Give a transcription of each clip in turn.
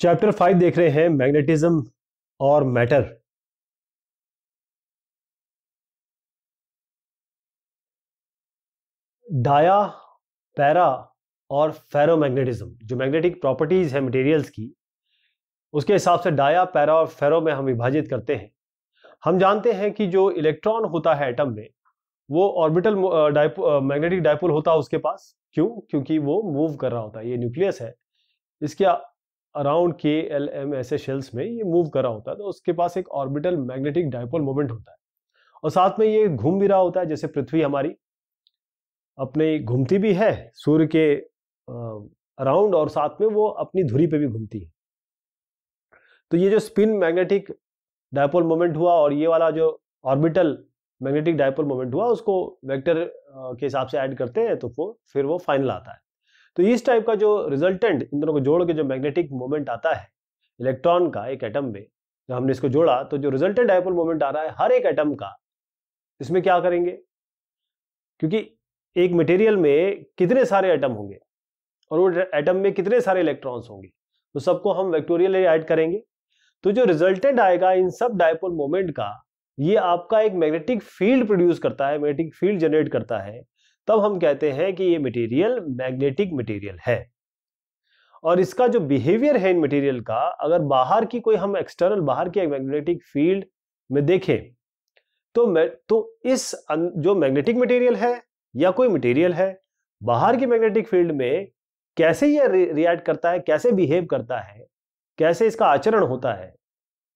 Chapter 5 देख रहे हैं, मैग्नेटिज्म और मैटर। डाया, पैरा और फेरोमैग्नेटिज्म, जो मैग्नेटिक प्रॉपर्टीज है मटेरियल्स की, उसके हिसाब से डाया, पैरा और फेरो में हम विभाजित करते हैं। हम जानते हैं कि जो इलेक्ट्रॉन होता है एटम में, वो ऑर्बिटल मैग्नेटिक डायपोल होता है उसके पास। क्यों? क्योंकि वो मूव कर रहा होता है। ये न्यूक्लियस है, इसके अराउंड KLM ऐसे शेल्स में ये मूव कर रहा होता है, तो उसके पास एक ऑर्बिटल मैग्नेटिक डायपोल मोमेंट होता है। और साथ में ये घूम भी रहा होता है, जैसे पृथ्वी हमारी अपने घूमती भी है सूर्य के अराउंड, और साथ में वो अपनी धुरी पे भी घूमती है। तो ये जो स्पिन मैग्नेटिक डायपोल मोमेंट हुआ और ये वाला जो ऑर्बिटल मैग्नेटिक डायपोल मोमेंट हुआ, उसको वेक्टर के हिसाब से ऐड करते हैं, तो फिर वो फाइनल आता है। तो इस टाइप का जो रिजल्टेंट, इन दोनों को जोड़ के जो मैग्नेटिक मोमेंट आता है इलेक्ट्रॉन का एक एटम में, जब हमने इसको जोड़ा तो जो रिजल्टेंट डायपोल मोमेंट आ रहा है हर एक एटम का, इसमें क्या करेंगे, क्योंकि एक मटेरियल में कितने सारे एटम होंगे और वो एटम में कितने सारे इलेक्ट्रॉन्स होंगे, तो सबको हम वेक्टोरियली ऐड करेंगे। तो जो रिजल्टेंट आएगा इन सब डायपोल मोमेंट का, ये आपका एक मैग्नेटिक फील्ड प्रोड्यूस करता है, मैग्नेटिक फील्ड जनरेट करता है। तब हम कहते हैं कि ये मटेरियल मैग्नेटिक मटेरियल है। और इसका जो बिहेवियर है इन मटेरियल का, अगर बाहर की कोई हम एक्सटर्नल बाहर की मैग्नेटिक फील्ड में देखें, तो इस जो मैग्नेटिक मटेरियल है या कोई मटेरियल है, बाहर की मैग्नेटिक फील्ड में कैसे ये रिएक्ट करता है, कैसे बिहेव करता है, कैसे इसका आचरण होता है,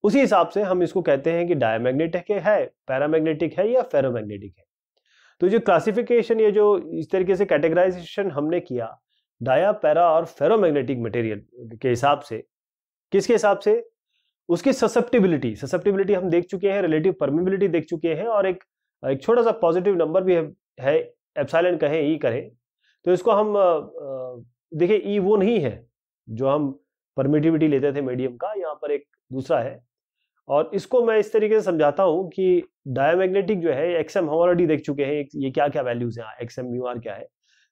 उसी हिसाब से हम इसको कहते हैं कि डायमैग्नेटिक है, पैरामैग्नेटिक है या फेरोमैग्नेटिक है। तो जो क्लासिफिकेशन, ये जो इस तरीके से कैटेगराइजेशन हमने किया डाया, पैरा और फेरोमैग्नेटिक मटेरियल के हिसाब से, किसके हिसाब से? उसकी ससेप्टिबिलिटी हम देख चुके हैं, रिलेटिव परमिबिलिटी देख चुके हैं, और एक छोटा सा पॉजिटिव नंबर भी है एप्सिलॉन कहें, ई करें, तो इसको हम देखिए, ई वो नहीं है जो हम परमिटिविटी लेते थे मीडियम का, यहाँ पर एक दूसरा है। और इसको मैं इस तरीके से समझाता हूं कि डायमैग्नेटिक जो है, एक्सएम हम ऑलरेडी देख चुके हैं, ये क्या क्या वैल्यूज हैं, एक्सएम म्यू आर क्या है।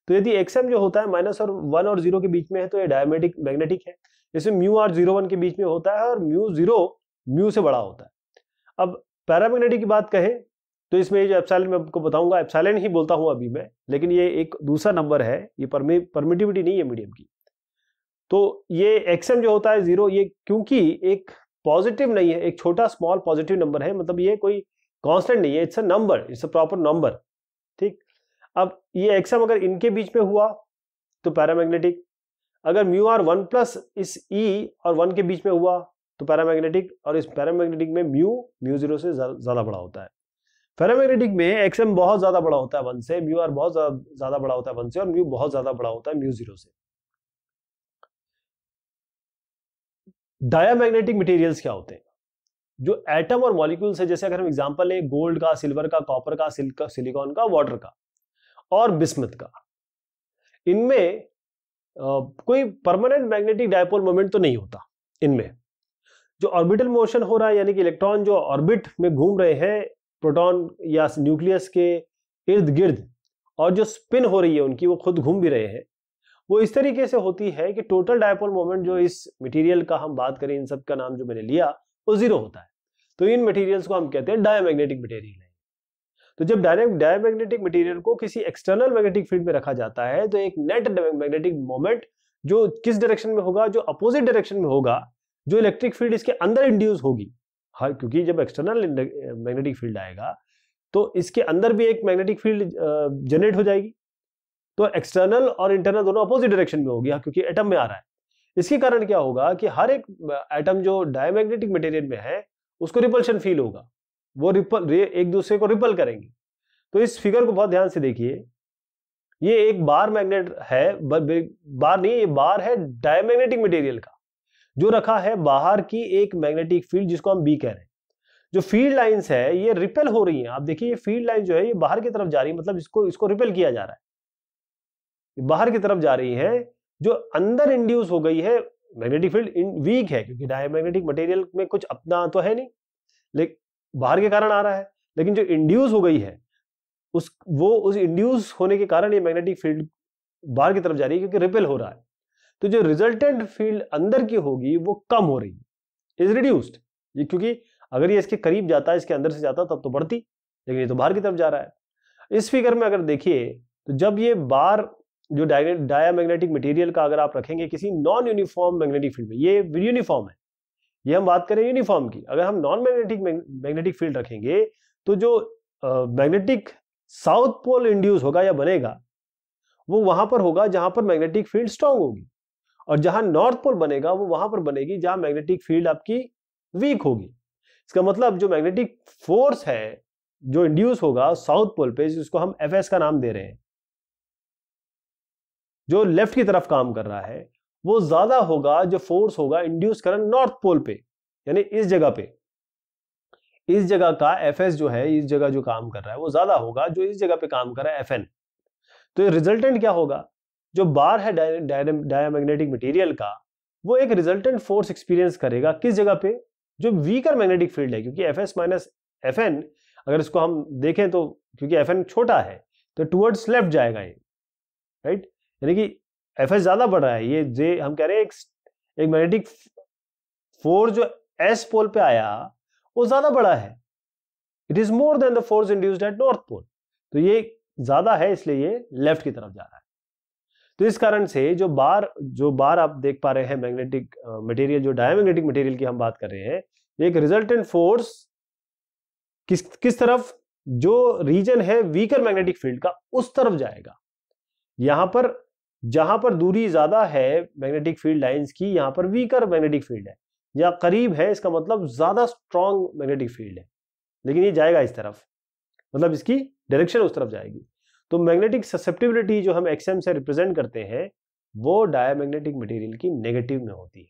तो यदि एक्सएम जो होता है -1 और 0 के बीच में है, तो ये डायमैग्नेटिक है। जैसे म्यू आर 0-1 के बीच में होता है और म्यू 0 म्यू से बड़ा होता है। अब पैरामैग्नेटिक की बात कहें तो इसमें ये जो एप्सिलॉन मैं आपको बताऊंगा, एप्सिलॉन ही बोलता हूं अभी मैं, लेकिन ये एक दूसरा नंबर है, ये परमिटिविटी नहीं है मीडियम की। तो ये एक्सएम जो होता है 0, ये क्योंकि एक पॉजिटिव नहीं है, एक छोटा स्मॉल पॉजिटिव नंबर है, मतलब ये कोई कांस्टेंट नहीं है, it's a number, it's a proper number. ठीक। अब ये एक्सएम अगर इनके बीच में हुआ तो पैरामैग्नेटिक, अगर म्यू आर 1 प्लस इस ई और 1 के बीच में हुआ तो पैरामैग्नेटिक, और इस पैरामैग्नेटिक में म्यू 0 से ज्यादा बड़ा होता है। फेरोमैग्नेटिक में एक्सएम बहुत ज्यादा बड़ा होता है 1 से, म्यू आर बहुत ज्यादा बड़ा होता है 1 से, और म्यू बहुत ज्यादा बड़ा होता है म्यू 0 से। डायामैग्नेटिक मटेरियल्स क्या होते हैं? जो एटम और मॉलिक्यूल्स है, जैसे अगर हम एग्जांपल लें गोल्ड का, सिल्वर का, कॉपर का, सिलिकॉन का, वाटर का और बिस्मथ का, इनमें कोई परमानेंट मैग्नेटिक डायपोल मोमेंट तो नहीं होता। इनमें जो ऑर्बिटल मोशन हो रहा है, यानी कि इलेक्ट्रॉन जो ऑर्बिट में घूम रहे हैं प्रोटॉन या न्यूक्लियस के इर्द गिर्द, और जो स्पिन हो रही है उनकी, वो खुद घूम भी रहे हैं, वो इस तरीके से होती है कि टोटल डायपोल मोमेंट जो इस मटेरियल का हम बात करें, इन सब का नाम जो मैंने लिया, वो 0 होता है। तो इन मटेरियल्स को हम कहते हैं डायमैग्नेटिक मटेरियल है। तो जब डायमैग्नेटिक मटेरियल को किसी एक्सटर्नल मैग्नेटिक फील्ड में रखा जाता है, तो एक नेट मैग्नेटिक मोमेंट जो किस डायरेक्शन में होगा? जो अपोजिट डायरेक्शन में होगा, जो इलेक्ट्रिक फील्ड इसके अंदर इंड्यूस होगी। हर, क्योंकि जब एक्सटर्नल मैग्नेटिक फील्ड आएगा तो इसके अंदर भी एक मैग्नेटिक फील्ड जनरेट हो जाएगी। तो एक्सटर्नल और इंटरनल दोनों अपोजिट डायरेक्शन में होगी, क्योंकि एटम में आ रहा है। इसके कारण क्या होगा कि हर एक एटम जो डायमैग्नेटिक मटेरियल में है, उसको रिपल्शन फील होगा, वो एक दूसरे को रिपल करेंगे। तो इस फिगर को बहुत ध्यान से देखिए, ये एक बार मैग्नेट है, बार नहीं, ये बार है डायमैग्नेटिक मटेरियल का, जो रखा है बाहर की एक मैग्नेटिक फील्ड, जिसको हम बी कह रहे हैं। जो फील्ड लाइंस है ये रिपेल हो रही हैं। आप देखिए, ये फील्ड लाइन जो है ये बाहर की तरफ जा रही है, मतलब इसको रिपेल किया जा रहा है, बाहर की तरफ जा रही है। जो अंदर इंड्यूस हो गई है मैग्नेटिक फील्ड वीक है, क्योंकि डायमैग्नेटिक मटेरियल में कुछ अपना तो है नहीं, लेकिन बाहर के कारण आ रहा है। लेकिन जो इंड्यूस हो गई है, उस इंड्यूस होने के कारण ये मैग्नेटिक फील्ड बाहर की तरफ जा रही है, क्योंकि रिपेल हो रहा है। तो जो रिजल्टेंट फील्ड अंदर की होगी वो कम हो रही है, इज रिड्यूस्ड। ये क्योंकि अगर ये इसके करीब जाता है, इसके अंदर से जाता तब तो बढ़ती, लेकिन ये तो बाहर की तरफ जा रहा है। इस फिगर में अगर देखिए तो जब ये बार जो डायामैग्नेटिक मटेरियल का अगर आप रखेंगे किसी नॉन यूनिफॉर्म मैग्नेटिक फील्ड में, ये यूनिफॉर्म है, ये हम बात करें यूनिफॉर्म की, अगर हम नॉन मैग्नेटिक फील्ड रखेंगे तो जो मैग्नेटिक साउथ पोल इंड्यूस होगा या बनेगा वो वहां पर होगा जहां पर मैग्नेटिक फील्ड स्ट्रांग होगी, और जहां नॉर्थ पोल बनेगा वो वहां पर बनेगी जहां मैग्नेटिक फील्ड आपकी वीक होगी। इसका मतलब जो मैग्नेटिक फोर्स है जो इंड्यूस होगा साउथ पोल पे, जिसको हम एफएस का नाम दे रहे हैं, जो लेफ्ट की तरफ काम कर रहा है, वो ज्यादा होगा जो फोर्स होगा इंड्यूस करंट नॉर्थ पोल पे, यानी इस जगह पे। इस जगह का एफएस जो है, इस जगह जो काम कर रहा है वो ज्यादा होगा जो इस जगह पे काम कर रहा है एफएन। तो ये रिजल्टेंट क्या होगा, जो बार है डायामैग्नेटिक मटेरियल का, वो एक रिजल्टेंट फोर्स एक्सपीरियंस करेगा किस जगह पे, जो वीकर मैग्नेटिक फील्ड है, क्योंकि एफएस माइनस एफएन अगर इसको हम देखें तो क्योंकि एफएन छोटा है तो टुवर्ड्स लेफ्ट जाएगा ये, राइट, यानी कि एफएस ज्यादा बढ़ रहा है, ये जे हम कह रहे हैं एक मैग्नेटिक फोर्स जो एस पोल पे आया वो ज्यादा बड़ा है, it is more than the force induced at north pole, तो ये ज्यादा है इसलिए ये लेफ्ट की तरफ जा रहा है। तो इस कारण से जो बार आप देख पा रहे हैं मैग्नेटिक मटेरियल, जो डायमैग्नेटिक मटेरियल की हम बात कर रहे हैं, एक रिजल्टेंट फोर्स किस तरफ, जो रीजन है वीकर मैग्नेटिक फील्ड का उस तरफ जाएगा। यहां पर जहां पर दूरी ज्यादा है मैग्नेटिक फील्ड लाइंस की, यहां पर वीकर मैग्नेटिक फील्ड है, या करीब है इसका मतलब ज्यादा स्ट्रॉन्ग मैग्नेटिक फील्ड है, लेकिन ये जाएगा इस तरफ, मतलब इसकी डायरेक्शन उस तरफ जाएगी। तो मैग्नेटिक ससेप्टिबिलिटी जो हम एक्सएम से रिप्रेजेंट करते हैं वो डायमैग्नेटिक मटेरियल की नेगेटिव में होती है।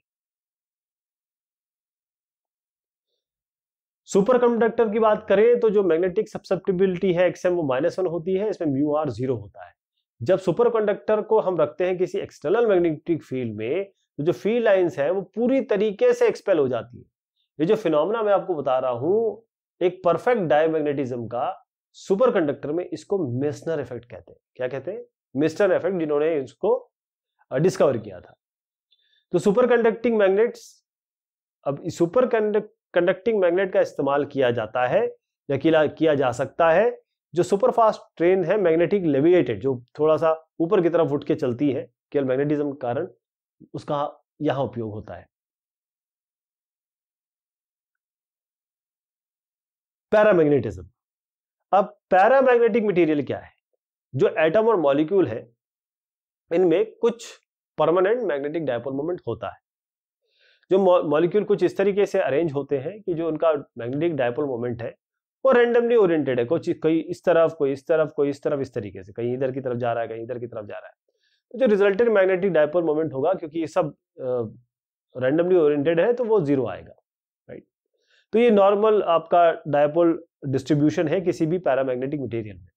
सुपर कंडक्टर की बात करें तो जो मैग्नेटिक ससेप्टिबिलिटी है एक्सएम वो -1 होती है, इसमें म्यू आर 0 होता है। जब सुपर कंडक्टर को हम रखते हैं किसी एक्सटर्नल मैग्नेटिक फील्ड में तो जो फील्ड लाइंस है वो पूरी तरीके से एक्सपेल हो जाती है। ये जो फिनोमेना मैं आपको बता रहा हूं एक परफेक्ट डायमैग्नेटिज्म का, सुपर कंडक्टर में इसको मेसनर इफेक्ट कहते हैं। क्या कहते हैं? मेसनर इफेक्ट, जिन्होंने इसको डिस्कवर किया था। तो सुपर कंडक्टिंग मैग्नेट्स, अब सुपर कंडक्टिंग मैग्नेट का इस्तेमाल किया जाता है या किया जा सकता है जो सुपर फास्ट ट्रेन है मैग्नेटिक लेविएटेड, जो थोड़ा सा ऊपर की तरफ उठ के चलती है केवल मैग्नेटिज्म के कारण, उसका यहां उपयोग होता है। पैरामैग्नेटिज्म। अब पैरामैग्नेटिक मटेरियल क्या है? जो एटम और मॉलिक्यूल है इनमें कुछ परमानेंट मैग्नेटिक डायपोल मोमेंट होता है। जो मॉलिक्यूल कुछ इस तरीके से अरेंज होते हैं कि जो उनका मैग्नेटिक डायपोल मोमेंट है वो रैंडमली ओरिएंटेड है, कोई इस तरफ, कोई इस तरफ, कोई इस तरफ, इस तरीके से, कहीं इधर की तरफ जा रहा है, कहीं इधर की तरफ जा रहा है। तो जो रिजल्टेंट मैग्नेटिक डायपोल मोमेंट होगा, क्योंकि ये सब रैंडमली ओरिएंटेड है, तो वो 0 आएगा, राइट। तो ये नॉर्मल आपका डायपोल डिस्ट्रीब्यूशन है किसी भी पैरामैग्नेटिक मटेरियल में।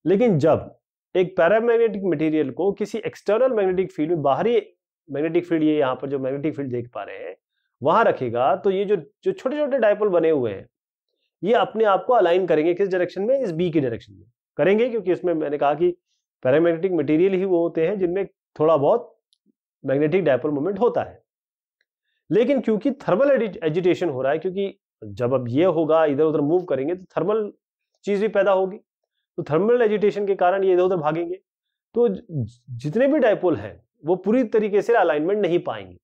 लेकिन जब एक पैरामैग्नेटिक मटेरियल को किसी एक्सटर्नल मैग्नेटिक फील्ड में, बाहरी मैग्नेटिक फील्ड, ये यहाँ पर जो मैग्नेटिक फील्ड देख पा रहे हैं, वहां रखेगा, तो ये जो छोटे छोटे डायपोल बने हुए हैं ये अपने आप को अलाइन करेंगे किस डायरेक्शन में? इस बी की डायरेक्शन में करेंगे, क्योंकि इसमें मैंने कहा कि पैरामैग्नेटिक मटेरियल ही वो होते हैं जिनमें थोड़ा बहुत मैग्नेटिक डायपोल मोमेंट होता है। लेकिन क्योंकि थर्मल एजिटेशन हो रहा है, क्योंकि जब अब ये होगा, इधर उधर मूव करेंगे तो थर्मल चीज भी पैदा होगी, तो थर्मल एजिटेशन के कारण ये इधर उधर भागेंगे, तो जितने भी डायपोल हैं वो पूरी तरीके से अलाइनमेंट नहीं पाएंगे,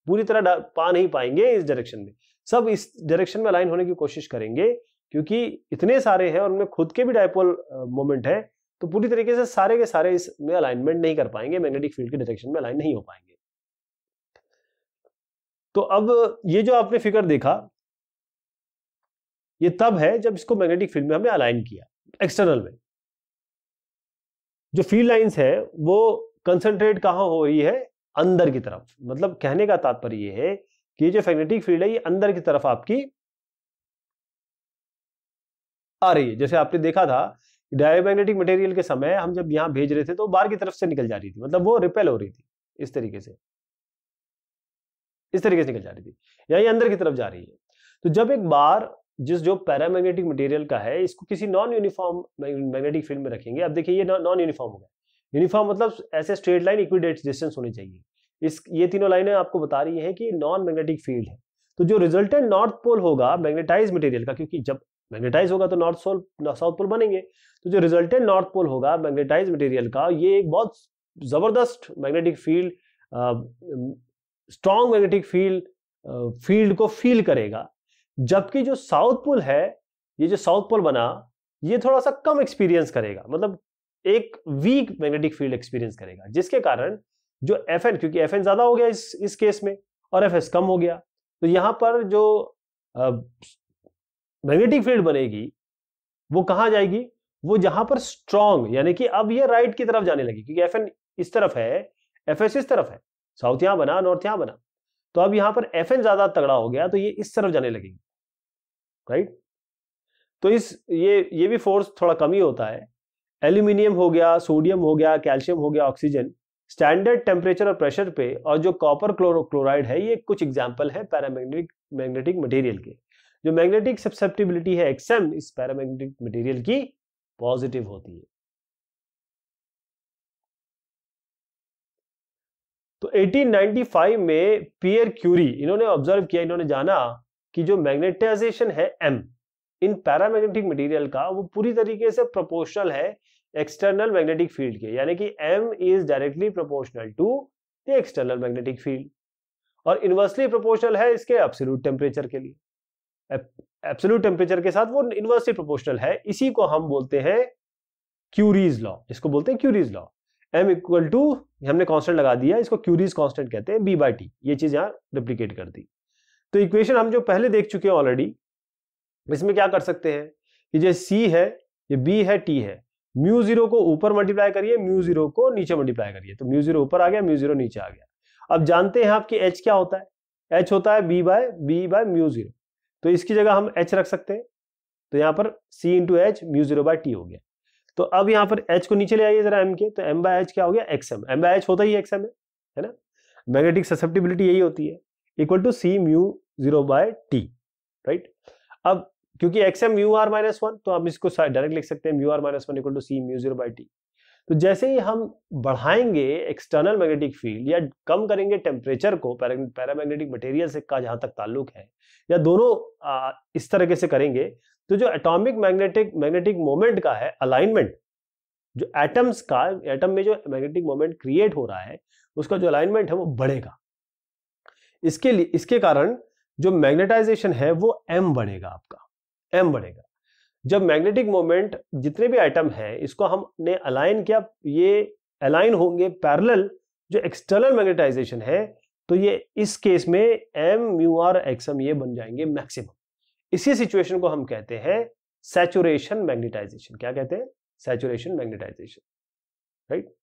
पूरी तरह पा नहीं पाएंगे इस डायरेक्शन में, सब इस डायरेक्शन में अलाइन होने की कोशिश करेंगे, क्योंकि इतने सारे हैं और उनमें खुद के भी डायपोल मोमेंट है, तो पूरी तरीके से सारे के सारे इसमें अलाइनमेंट नहीं कर पाएंगे, मैग्नेटिक फील्ड के डायरेक्शन में अलाइन नहीं हो पाएंगे। तो अब ये जो आपने फिगर देखा, ये तब है जब इसको मैग्नेटिक फील्ड में हमने अलाइन किया एक्सटर्नल में। जो फील्ड लाइंस है वो कंसंट्रेट कहां हो रही है? अंदर की तरफ। मतलब कहने का तात्पर्य ये है कि ये जो मैग्नेटिक फील्ड है ये अंदर की तरफ आपकी आ रही है। जैसे आपने देखा था डायमैग्नेटिक मटेरियल के समय हम जब यहां भेज रहे थे तो बाहर की तरफ से निकल जा रही थी, मतलब वो रिपेल हो रही थी, इस तरीके से निकल जा रही थी, या ये अंदर की तरफ जा रही है। तो जब एक बार जो पैरामैग्नेटिक मटेरियल का है इसको किसी नॉन यूनिफॉर्म मैग्नेटिक फील्ड में रखेंगे, अब देखिए ये नॉन यूनिफॉर्म हो गया। यूनिफॉर्म मतलब ऐसे स्ट्रेट लाइन इक्विडिस्टेंस होनी चाहिए, ये तीनों लाइनें आपको बता रही हैं कि नॉन मैग्नेटिक फील्ड है। तो जो रिजल्टेंट नॉर्थ पोल होगा मैग्नेटाइज मटेरियल का, क्योंकि जब मैग्नेटाइज होगा तो नॉर्थ साउथ पोल बनेंगे, तो जो रिजल्टेंट नॉर्थ पोल होगा मैग्नेटाइज मटेरियल का, ये एक बहुत जबरदस्त magnetic field, strong magnetic field को फील करेगा। जबकि जो साउथ पोल है, ये जो साउथ पोल बना, ये थोड़ा सा कम एक्सपीरियंस करेगा, मतलब एक वीक मैग्नेटिक फील्ड एक्सपीरियंस करेगा, जिसके कारण जो Fn, क्योंकि Fn ज्यादा हो गया इस केस में और Fs कम हो गया, तो यहां पर जो मैग्नेटिक फील्ड बनेगी वो कहां जाएगी, वो जहां पर स्ट्रॉन्ग, यानी कि अब ये राइट की तरफ जाने लगी, क्योंकि Fn इस तरफ है, Fs इस तरफ है, साउथ यहां बना, नॉर्थ यहां बना, तो अब यहां पर Fn ज्यादा तगड़ा हो गया, तो ये इस तरफ जाने लगेगी, राइट। तो ये भी फोर्स थोड़ा कम ही होता है। एल्यूमिनियम हो गया, सोडियम हो गया, कैल्शियम हो गया, ऑक्सीजन स्टैंडर्ड टेम्परेचर और प्रेशर पे, और जो कॉपर क्लोराइड है, ये कुछ एग्जांपल है पैरामैग्नेटिक मटेरियल के। जो मैग्नेटिक ससेप्टिबिलिटी है XM, इस पैरामैग्नेटिक मटेरियल की पॉजिटिव होती है। तो 1895 में पियर क्यूरी, इन्होंने ऑब्जर्व किया, इन्होंने जाना कि जो मैग्नेटाइजेशन है M इन पैरामैग्नेटिक मटेरियल का, वो पूरी तरीके से प्रोपोर्शनल है एक्सटर्नल मैग्नेटिक फील्ड के, यानी कि M is directly proportional to the external magnetic field, और इनवर्सली प्रोपोर्शनल है इसके एब्सोल्यूट टेम्परेचर के लिए। एब्सोल्यूट टेम्परेचर के साथ वो इनवर्सली प्रोपोर्शनल है। इसी को हम बोलते हैं क्यूरीज लॉ, इसको बोलते हैं Curie's law. M equal to, हमने कांस्टेंट लगा दिया, इसको क्यूरीज कांस्टेंट कहते हैं, B/T, ये चीज यहां रिप्लिकेट कर दी। तो इक्वेशन हम जो पहले देख चुके हैं ऑलरेडी, इसमें क्या कर सकते हैं कि जो C है, ये B है, T है, म्यू जीरो को ऊपर मल्टीप्लाई करिए, म्यू जीरो को नीचे मल्टीप्लाई करिए, तो म्यू जीरो ऊपर आ गया, म्यू जीरो नीचे आ गया। अब जानते हैं आपकी H क्या होता है, H होता है B बाय म्यू जीरो, तो इसकी जगह हम H रख सकते हैं, तो यहां पर C into H mu zero by T हो गया। तो अब यहां पर H को नीचे ले आइए जरा M के, तो M बाय H क्या हो गया, XM, M बाय H होता ही XM है ना, मैग्नेटिक ससेप्टिबिलिटी यही होती है, equal to C mu zero by T, right. अब क्योंकि XM mu r minus one, तो आप इसको डायरेक्ट लिख सकते हैं mu r minus one equal to C mu zero by T। तो जैसे ही हम बढ़ाएंगे एक्सटर्नल मैग्नेटिक फील्ड या कम करेंगे टेम्परेचर को पैरामैग्नेटिक मटेरियल से का जहां तक ताल्लुक है, या दोनों इस तरीके से करेंगे, तो जो एटॉमिक मैग्नेटिक मोमेंट का है अलाइनमेंट, जो एटम्स का, एटम में जो मैग्नेटिक मोमेंट क्रिएट हो रहा है, उसका जो अलाइनमेंट है वो बढ़ेगा। इसके कारण जो मैग्नेटाइजेशन है वो M बढ़ेगा, आपका M बढ़ेगा। जब मैग्नेटिक मोमेंट जितने भी आइटम है इसको हमने अलाइन किया, ये अलाइन होंगे पैरेलल जो एक्सटर्नल मैग्नेटाइजेशन है, तो ये इस केस में M म्यू आर XM ये बन जाएंगे मैक्सिमम। इसी सिचुएशन को हम कहते हैं सैचुरेशन मैग्नेटाइजेशन। क्या कहते हैं, सैचुरेशन मैग्नेटाइजेशन, राइट।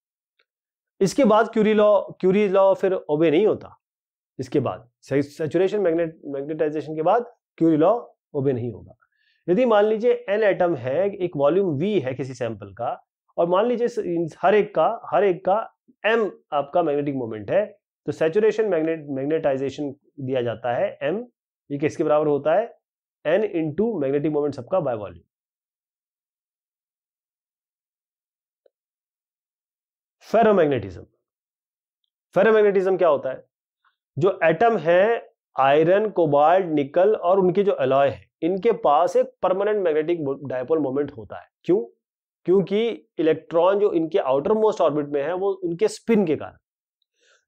इसके बाद क्यूरी लॉ फिर ओबे नहीं होता, इसके बाद सैचुरेशन मैग्नेटाइजेशन के बाद क्यूरी लॉ ओबे नहीं होगा। यदि मान लीजिए n एटम है, एक वॉल्यूम V है किसी सैंपल का, और मान लीजिए हर एक का m आपका मैग्नेटिक मोमेंट है, तो सैचुरेशन मैग्नेटाइजेशन दिया जाता है m, ये किसके बराबर होता है, n इंटू मैग्नेटिक मोमेंट सबका बाय वॉल्यूम। फेरोमैग्नेटिज्म क्या होता है, जो एटम है आयरन, कोबाल्ट, निकल और उनके जो अलॉय है, इनके पास एक परमानेंट मैग्नेटिक डायपोल मोमेंट होता है। क्यों, क्योंकि इलेक्ट्रॉन जो इनके आउटर मोस्ट ऑर्बिट में है, वो उनके स्पिन के कारण,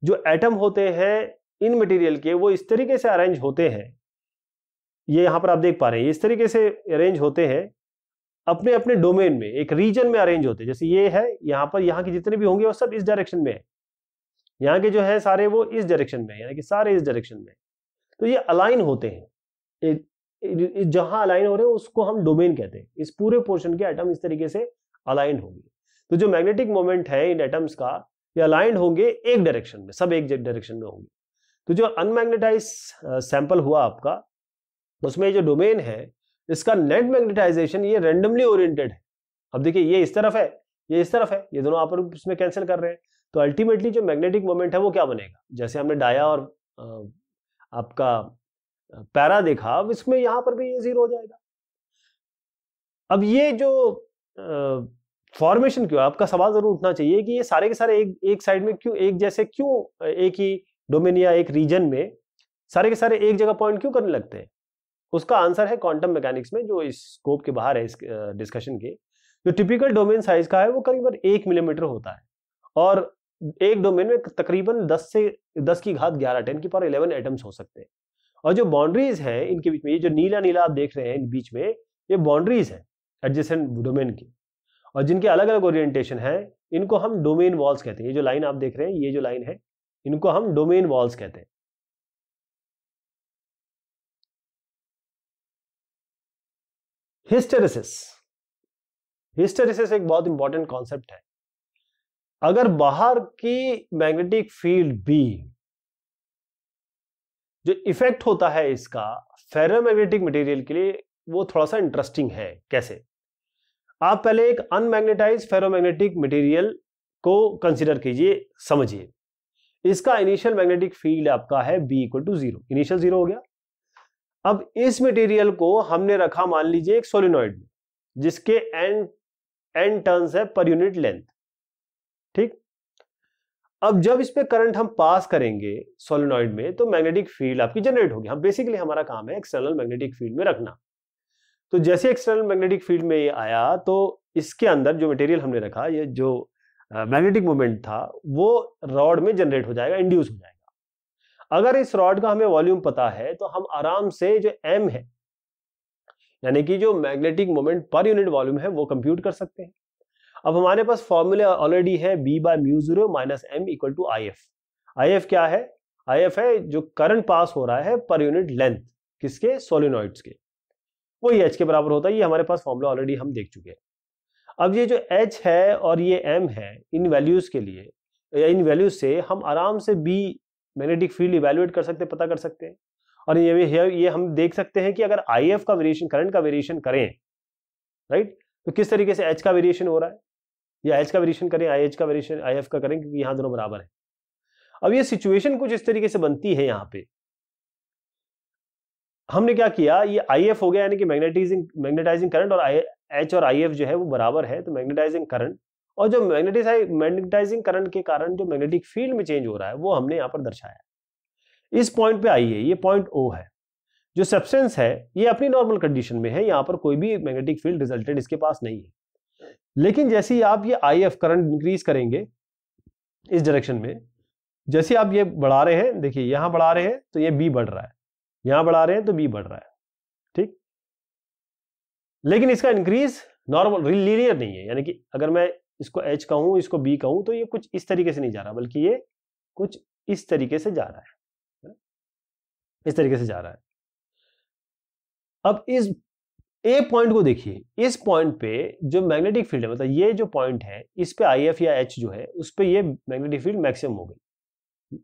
जो एटम होते हैं इन मटेरियल के, वो इस तरीके से अरेंज होते हैं, ये यहां पर आप देख पा रहे हैं, इस तरीके से अरेंज होते हैं अपने अपने डोमेन में, एक रीजन में अरेंज होते हैं। जैसे ये है यहां पर, यहां के जितने भी होंगे वो सब इस डायरेक्शन में है, यहाँ के जो है सारे वो इस डायरेक्शन में, यानी कि सारे इस डायरेक्शन में, तो ये अलाइन होते हैं। जहां अलाइन हो रहे हैं उसको हम डोमेन कहते हैं। इस पूरे पोर्शन के एटम इस तरीके से अलाइन होंगे, तो जो मैग्नेटिक मोमेंट है इन एटम्स का, ये अलाइन होंगे एक डायरेक्शन में, सब एक डायरेक्शन में होंगे। तो जो अनमैग्नेटाइज सैंपल हुआ आपका, उसमें जो डोमेन है इसका नेट मैग्नेटाइजेशन ये रैंडमली ओरिएंटेड है। अब देखिए ये इस तरफ है, ये इस तरफ है, ये दोनों आप इसमें कैंसिल कर रहे हैं, तो अल्टीमेटली जो मैग्नेटिक मोमेंट है वो क्या बनेगा, जैसे हमने डाया और आपका पैरा देखा, अब इसमें यहां पर भी ये जीरो हो जाएगा। अब ये जो फॉर्मेशन क्यों, आपका सवाल जरूर उठना चाहिए कि ये सारे के सारे एक साइड में क्यों, एक जैसे क्यों, एक ही डोमेन या एक रीजन में सारे के सारे एक जगह पॉइंट क्यों करने लगते हैं? उसका आंसर है क्वांटम मैकेनिक्स में, जो इस स्कोप के बाहर है इस डिस्कशन के। जो टिपिकल डोमेन साइज का है वो करीबन 1 मिलीमीटर होता है, और एक डोमेन में तकरीबन 10 से 10 की घात 11 10 की पावर 11 एटम्स हो सकते हैं। और जो बाउंड्रीज हैं इनके बीच में, ये जो नीला नीला आप देख रहे हैं इन बीच में, ये बाउंड्रीज है एडजेसेंट डोमेन की, और जिनके अलग अलग ओरिएंटेशन है, इनको हम डोमेन वॉल्स कहते हैं। ये जो लाइन आप देख रहे हैं, ये जो लाइन है, इनको हम डोमेन वॉल्स कहते हैं। हिस्टेरेसिस, हिस्टेरेसिस एक बहुत इंपॉर्टेंट कॉन्सेप्ट है। अगर बाहर की मैग्नेटिक फील्ड बी, जो इफेक्ट होता है इसका फेरोमैग्नेटिक मटेरियल के लिए, वो थोड़ा सा इंटरेस्टिंग है। कैसे? आप पहले एक अनमैग्नेटाइज्ड फेरोमैग्नेटिक मटेरियल को कंसीडर कीजिए, समझिए। इसका इनिशियल मैग्नेटिक फील्ड आपका है B इक्वल टू 0, इनिशियल 0 हो गया। अब इस मटेरियल को हमने रखा मान लीजिए एक सोलिनॉइड में, जिसके n टर्न्स है पर यूनिट लेंथ, ठीक। अब जब इस पे करंट हम पास करेंगे सोलिनॉइड में, तो मैग्नेटिक फील्ड आपकी जनरेट होगी। हम बेसिकली हमारा काम है एक्सटर्नल मैग्नेटिक फील्ड में रखना। तो जैसे एक्सटर्नल मैग्नेटिक फील्ड में ये आया, तो इसके अंदर जो मटेरियल हमने रखा, ये जो मैग्नेटिक मोमेंट था, वो रॉड में जनरेट हो जाएगा, इंड्यूस हो जाएगा। अगर इस रॉड का हमें वॉल्यूम पता है, तो हम आराम से जो m है, यानी कि जो magnetic moment per unit volume है, वो कंप्यूट कर सकते हैं। अब हमारे पास फॉर्मूला ऑलरेडी है B by mu 0 minus m equal to IF। IF क्या है? IF है जो करंट पास हो रहा है पर यूनिट लेंथ, किसके? सोलिनॉइड्स के, वो ये H के बराबर होता है। ये हमारे पास फॉर्मूला ऑलरेडी हम देख चुके हैं। अब ये जो H है और ये M है, इन वैल्यूज के लिए, इन वैल्यूज से हम आराम से B मैग्नेटिक फील्ड इवैल्यूएट कर सकते हैं, पता कर सकते हैं। और ये हम देख सकते हैं कि अगर IF का वेरिएशन, करंट का वेरिएशन करें, राइट, तो किस तरीके से H का वेरिएशन हो रहा है, या H का वेरिएशन करें, IH का वेरिएशन IF का करें, क्योंकि यहां दोनों बराबर है। अब ये सिचुएशन कुछ इस तरीके से बनती है। यहां पे हमने क्या किया, ये IF हो गया, यानी कि मैग्नेटाइजिंग करंट, और H और IF जो है वो बराबर है, तो मैग्नेटाइजिंग करंट, और जो मैग्नेटाइजिंग करंट के कारण जो मैग्नेटिक फील्ड में चेंज हो रहा है, वो हमने यहां पर दर्शाया। इस पॉइंट पे आई है, ये पॉइंट O है। जो सब्सटेंस है ये अपनी नॉर्मल कंडीशन में है, यहां पर कोई भी मैग्नेटिक फील्ड रिजल्टेड इसके पास नहीं है। लेकिन जैसे ही आप ये IF करंट इंक्रीज करेंगे इस डायरेक्शन में, जैसे आप ये बढ़ा रहे हैं, देखिए यहां बढ़ा रहे हैं तो ये B बढ़ रहा है, यहां बढ़ा रहे हैं तो B बढ़ रहा है, ठीक। लेकिन इसका इंक्रीज नॉर्मल लीनियर नहीं है, यानी कि अगर मैं इसको H कहूं, इसको B कहूं, तो ये कुछ इस तरीके से नहीं जा रहा, बल्कि ये कुछ इस तरीके से जा रहा है, इस तरीके से जा रहा है। अब इस ए पॉइंट को देखिए, इस पॉइंट पे जो मैग्नेटिक फील्ड है, मतलब ये जो पॉइंट है, इस पे IF या H जो है, उस पे ये मैग्नेटिक फील्ड मैक्सिमम हो गई।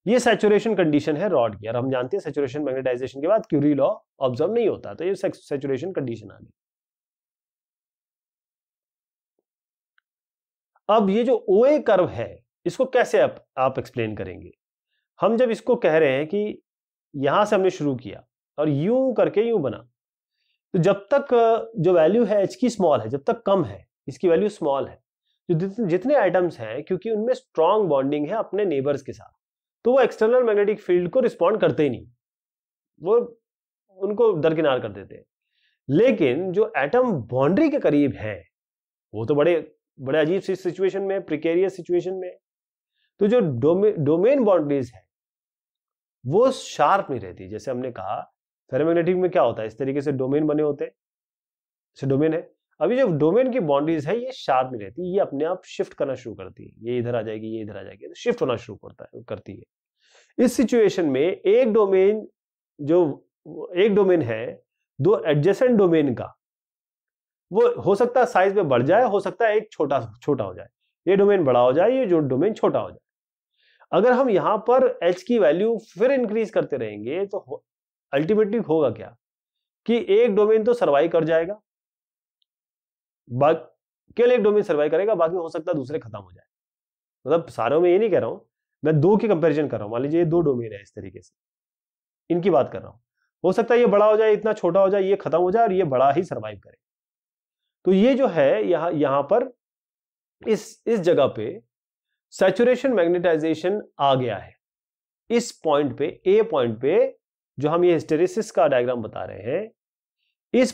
ये सैचुरेशन कंडीशन है रॉड की, और हम जानते हैं सैचुरेशन मैग्नेटाइजेशन के बाद क्यूरी लॉ ऑब्जर्व नहीं होता, तो ये सैचुरेशन कंडीशन आ गई। अब ये जो OA कर्व है, इसको कैसे आप एक्सप्लेन करेंगे? हम जब इसको कह रहे हैं कि यहां से हमने शुरू किया और यूं करके यूं बना, तो जब तक जो वैल्यू है H की स्मॉल है, जब तक कम है, इसकी वैल्यू स्मॉल है, जो जितने आइटम्स हैं, क्योंकि उनमें स्ट्रॉन्ग बॉन्डिंग है अपने नेबर्स के साथ, तो वो एक्सटर्नल मैग्नेटिक फील्ड को रिस्पॉन्ड करते ही नहीं, वो उनको दरकिनार कर देते हैं। लेकिन जो एटम बाउंड्री के करीब है, वो तो बड़े बड़े अजीब सी सिचुएशन में, प्रिकेरियस सिचुएशन में, तो जो डोमेन बाउंड्रीज है वो शार्प नहीं रहती। जैसे हमने कहा फेरोमैग्नेटिक में क्या होता है, इस तरीके से डोमेन बने होते हैं, जैसे डोमेन है। अभी जो डोमेन की बाउंड्रीज है, ये शार्प नहीं रहती, ये अपने आप शिफ्ट करना शुरू करती है, ये इधर आ जाएगी, ये इधर आ जाएगी, तो शिफ्ट होना शुरू करती है। इस सिचुएशन में एक डोमेन है, दो एडजेसेंट डोमेन का, वो हो सकता है साइज में बढ़ जाए, हो सकता है एक छोटा हो जाए, ये डोमेन बड़ा हो जाए, ये जो डोमेन छोटा हो जाए। अगर हम यहां पर H की वैल्यू फिर इंक्रीज करते रहेंगे, तो अल्टीमेटली होगा क्या कि एक डोमेन तो सर्वाइव कर जाएगा, केवल एक डोमेन सर्वाइव करेगा, बाकी हो सकता है दूसरे खत्म हो जाए। मतलब सारों में ये नहीं कह रहा हूं मैं, दो की कंपैरिजन कर रहा हूं। मान लीजिए ये दो डोमेन है, इस तरीके से इनकी बात कर रहा हूं। हो सकता है ये बड़ा हो जाए, इतना छोटा हो जाए, ये खत्म हो जाए, और ये बड़ा ही सर्वाइव करे। तो ये जो है यहां पर इस जगह पे सैचुरेशन मैग्नेटाइजेशन आ गया है। इस पॉइंट पे, ए पॉइंट पे, जो हम ये हिस्टेरेसिस का डायग्राम बता रहे हैं, इस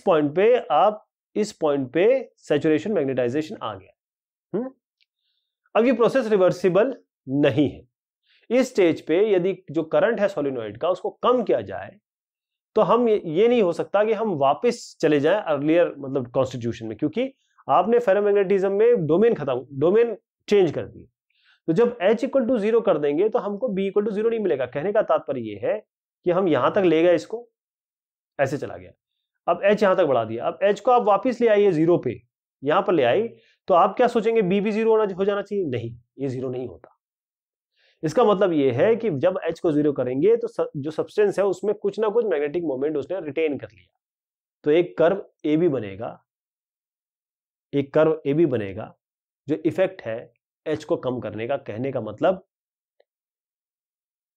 पॉइंट पे सैचुरेशन मैग्नेटाइजेशन आ गया। अब ये प्रोसेस रिवर्सिबल नहीं है। इस स्टेज पे यदि जो करंट है सोलेनोइड का उसको कम किया जाए तो हम ये नहीं हो सकता कि हम वापस चले जाएं अर्लियर मतलब कॉन्स्टिट्यूशन में, क्योंकि आपने फेरोमैग्नेटिज्म में डोमेन चेंज कर दिए। तो जब H इक्वल टू 0 कर देंगे तो हमको B इक्वल टू 0 नहीं मिलेगा। कहने का तात्पर्य ये है कि हम यहां तक ले गए, इसको ऐसे चला गया, अब H यहां तक बढ़ा दिया, अब H को आप वापस ले आइए 0 पे, यहां पर ले आई, तो आप क्या सोचेंगे B भी 0 हो जाना चाहिए? नहीं, ये 0 नहीं होता। इसका मतलब ये है कि जब H को 0 करेंगे तो जो सब्सटेंस है उसमें कुछ ना कुछ मैग्नेटिक मोमेंट उसने रिटेन कर लिया, तो एक कर्व AB बनेगा, जो इफेक्ट है H को कम करने का। कहने का मतलब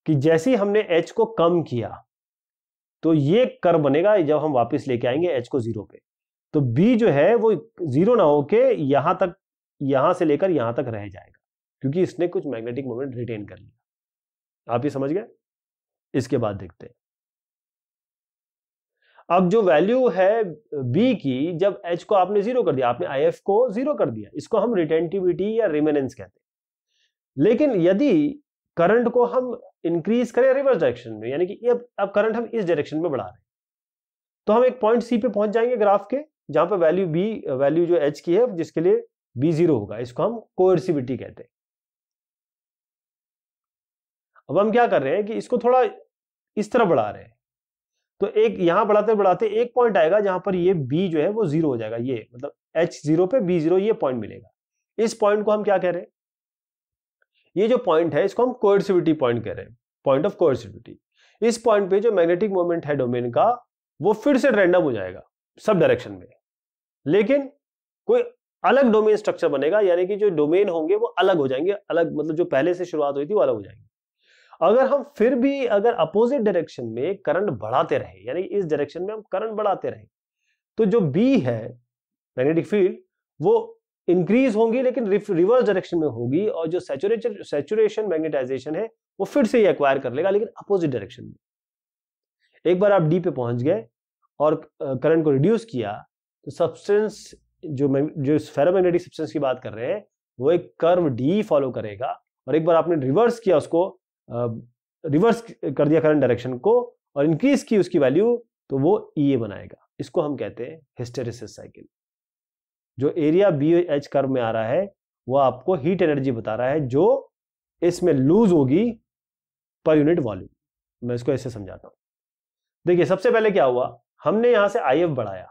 कि जैसे ही हमने H को कम किया तो ये कर्व बनेगा जब हम वापस लेके आएंगे H को 0 पे, तो B जो है वो 0 ना होके यहां से लेकर यहां तक रह जाएगा, क्योंकि इसने कुछ मैग्नेटिक मोमेंट रिटेन कर लिया। आप ये समझ गए? इसके बाद देखते हैं अब जो वैल्यू है B की, जब H को आपने 0 कर दिया, आपने IF को 0 कर दिया, इसको हम रिटेंटिविटी या रिमेनेंस कहते हैं। लेकिन यदि करंट को हम इंक्रीज करें रिवर्स डायरेक्शन में, यानी कि अब करंट हम इस डायरेक्शन में बढ़ा रहे हैं, तो हम एक पॉइंट C पे पहुंच जाएंगे ग्राफ के, जहां पर वैल्यू जो H की है जिसके लिए B 0 होगा, इसको हम कोएर्सिविटी कहते हैं। अब हम क्या कर रहे हैं कि इसको थोड़ा इस तरफ बढ़ा रहे हैं, तो एक यहां बढ़ाते बढ़ाते एक पॉइंट आएगा जहां पर ये B जो है वो 0 हो जाएगा, ये मतलब H 0 पे B 0 ये पॉइंट मिलेगा। इस पॉइंट को हम क्या कह रहे हैं? ये जो पॉइंट है इसको हम कोएर्सिविटी पॉइंट कह रहे हैं, पॉइंट ऑफ कोएर्सिविटी। इस पॉइंट पे जो मैग्नेटिक मोमेंट है डोमेन का वो फिर से रैंडम हो जाएगा सब डायरेक्शन में, लेकिन कोई अलग डोमेन स्ट्रक्चर बनेगा, यानी कि जो डोमेन होंगे वो अलग हो जाएंगे, अलग मतलब जो पहले से शुरुआत हुई थी वो अलग हो जाएंगी। अगर हम फिर भी अगर अपोजिट डायरेक्शन में करंट बढ़ाते रहे, यानी इस डायरेक्शन में हम करंट बढ़ाते रहे, तो जो बी है मैग्नेटिक फील्ड वो इंक्रीज होंगी, लेकिन रिवर्स डायरेक्शन में होगी, और जो सैचुरेशन मैग्नेटाइजेशन है वो फिर से एक्वायर कर लेगा, लेकिन अपोजिट डायरेक्शन में। एक बार आप डी पे पहुंच गए और करंट को रिड्यूस किया, तो सब्सटेंस जो फेरोमैग्नेटिक सब्सटेंस की बात कर रहे हैं वो एक कर्व डी फॉलो करेगा, और एक बार आपने रिवर्स किया उसको, रिवर्स कर दिया करंट डायरेक्शन को और इंक्रीज की उसकी वैल्यू, तो वो ईए बनाएगा। इसको हम कहते हैं हिस्टेरेसिस साइकिल। जो एरिया बी एच कर्व में आ रहा है वो आपको हीट एनर्जी बता रहा है जो इसमें लूज होगी पर यूनिट वॉल्यूम। मैं इसको ऐसे समझाता हूं। देखिए सबसे पहले क्या हुआ, हमने यहां से आईएफ बढ़ाया,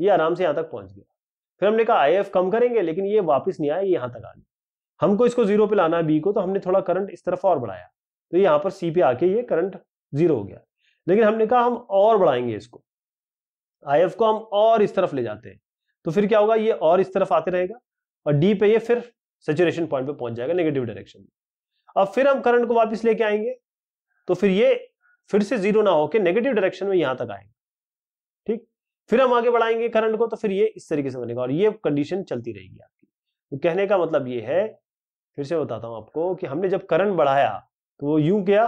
ये आराम से यहां तक पहुंच गया, फिर हमने कहा आईएफ कम करेंगे, लेकिन ये वापस नहीं आया, ये यहां तक आ गया। हमको इसको 0 पे लाना है बी को, तो हमने थोड़ा करंट इस तरफ और बढ़ाया, तो यहां पर सी पे आके ये करंट 0 हो गया। लेकिन हमने कहा हम और बढ़ाएंगे इसको, आईएफ को हम और इस तरफ ले जाते हैं, तो फिर क्या होगा, ये और इस तरफ आते रहेगा और डी पे ये फिर सैचुरेशन पॉइंट पे पहुंच जाएगा नेगेटिव डायरेक्शन में। अब फिर हम करंट को वापस लेके आएंगे, तो फिर ये फिर से 0 ना होके नेगेटिव डायरेक्शन में यहां तक आएगा। ठीक, फिर हम आगे बढ़ाएंगे करंट को, तो फिर ये इस तरीके से बनेगा और ये कंडीशन चलती रहेगी आपकी। तो कहने का मतलब ये है, फिर से बताता हूं आपको, कि हमने जब करंट बढ़ाया तो वो यूं किया,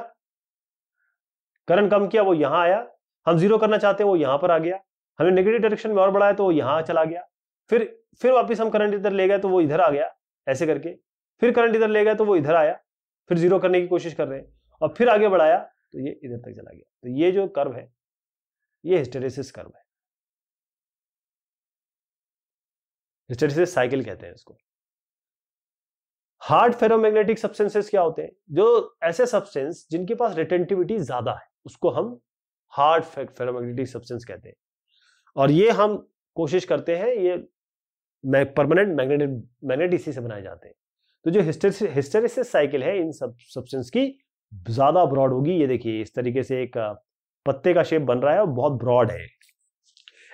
करंट कम किया वो यहां आया, हम 0 करना चाहते हैं वो यहां पर आ गया, हमने नेगेटिव डायरेक्शन में और बढ़ाया तो वो यहां चला गया, फिर वापस हम करंट इधर ले गए तो वो इधर आ गया ऐसे करके, फिर करंट इधर ले गए तो वो इधर आया, फिर 0 करने की कोशिश कर रहे हैं और फिर आगे बढ़ाया तो ये इधर तक चला गया। तो ये जो कर्व है ये हिस्टेरेसिस कर्व है, हिस्टेरेसिस साइकिल कहते हैं इसको। हार्ड फेरोमैग्नेटिक सब्सटेंसेस क्या होते हैं, जो ऐसे सब्सटेंस जिनके पास रिटेंटिविटी ज्यादा है उसको हम हार्ड फेरोमैग्नेटिक सब्सटेंस कहते हैं, और ये हम कोशिश करते हैं ये परमानेंट मैग्नेट इसी से बनाए जाते हैं। तो जो हिस्टेरेसिस साइकिल है इन सब सब्सटेंस की ज्यादा ब्रॉड होगी। ये देखिए इस तरीके से एक पत्ते का शेप बन रहा है और बहुत ब्रॉड है।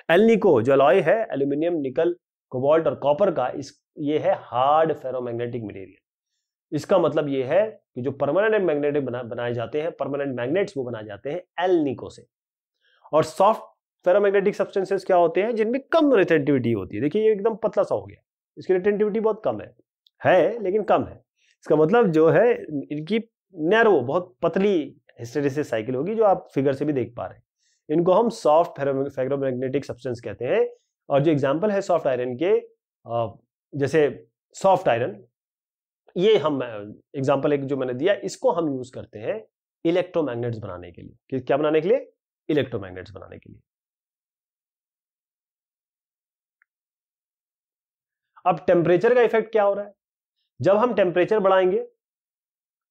एल्निको जो अलॉय है एल्यूमिनियम, निकल, कोबाल्ट और कॉपर का, ये है हार्ड फेरोमैग्नेटिक मटेरियल। इसका मतलब ये है कि जो परमानेंट मैग्नेटिक बनाए जाते हैं, परमानेंट मैग्नेट्स वो बनाए जाते हैं एल्निको से। और सॉफ्ट फेरोमैग्नेटिक सब्सटेंसेस क्या होते हैं जिनमें कम रिटेंटिविटी होती है। देखिए ये एकदम पतला सा हो गया, इसकी रिटेंटिविटी बहुत कम है लेकिन कम है। इसका मतलब जो है इनकी नैरो, बहुत पतली हिस्टेरेसिस साइकिल होगी, जो आप फिगर से भी देख पा रहे हैं। इनको हम सॉफ्ट फेरोमैग्नेटिक सब्सटेंस कहते हैं। और जो एग्जांपल है सॉफ्ट आयरन के, जैसे सॉफ्ट आयरन, ये हम एग्जांपल एक जो मैंने दिया, इसको हम यूज करते हैं इलेक्ट्रोमैग्नेट्स बनाने के लिए। क्या बनाने के लिए? इलेक्ट्रोमैग्नेट्स बनाने के लिए। अब टेम्परेचर का इफेक्ट क्या हो रहा है? जब हम टेम्परेचर बढ़ाएंगे,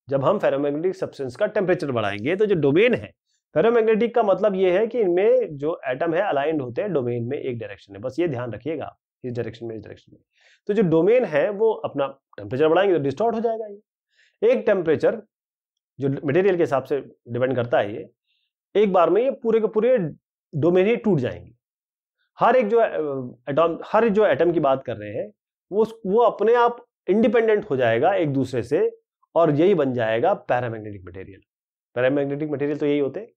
जब हम फेरोमैग्नेटिक सब्सटेंस का टेम्परेचर बढ़ाएंगे, तो जो डोमेन है फेरोमैग्नेटिक का, मतलब ये है कि इनमें जो एटम है अलाइंड होते हैं डोमेन में एक डायरेक्शन में। बस ये ध्यान रखिएगा, इस डायरेक्शन में, इस डायरेक्शन में। तो जो डोमेन है वो अपना टेम्परेचर बढ़ाएंगे तो डिस्टॉर्ट हो जाएगा। ये एक टेम्परेचर जो मटेरियल के हिसाब से डिपेंड करता है, ये एक बार में ये पूरे के पूरे डोमेन ही टूट जाएंगे। हर एक जो एटम की बात कर रहे हैं वो अपने आप इंडिपेंडेंट हो जाएगा एक दूसरे से, और यही बन जाएगा पैरामैग्नेटिक मटेरियल। पैरामैग्नेटिक मटेरियल तो यही होते हैं,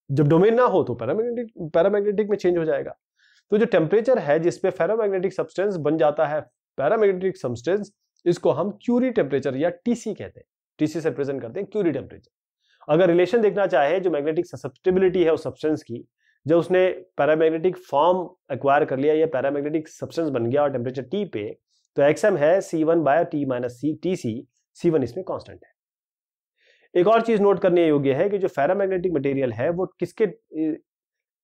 जब डोमेन ना हो तो पैरामैग्नेटिक में चेंज हो जाएगा। तो जो टेम्परेचर है जिसपे फेरोमैग्नेटिक सब्सटेंस बन जाता है पैरामैग्नेटिक सब्सटेंस, इसको हम क्यूरी टेम्परेचर या टीसी कहते हैं। टीसी से रिप्रेजेंट करते हैं क्यूरी टेम्परेचर। अगर रिलेशन देखना चाहे जो मैग्नेटिक ससेप्टिबिलिटी है उस सब्सटेंस की, जब उसने पैरामैग्नेटिक फॉर्म एक्वायर कर लिया या पैरामैग्नेटिक सब्सटेंस बन गया और टेम्परेचर टी पे, तो एक्सएम है C1 bye T minus TC. C1 इसमें कांस्टेंट है। एक और चीज नोट करने योग्य है कि जो फेरोमैग्नेटिक मटेरियल है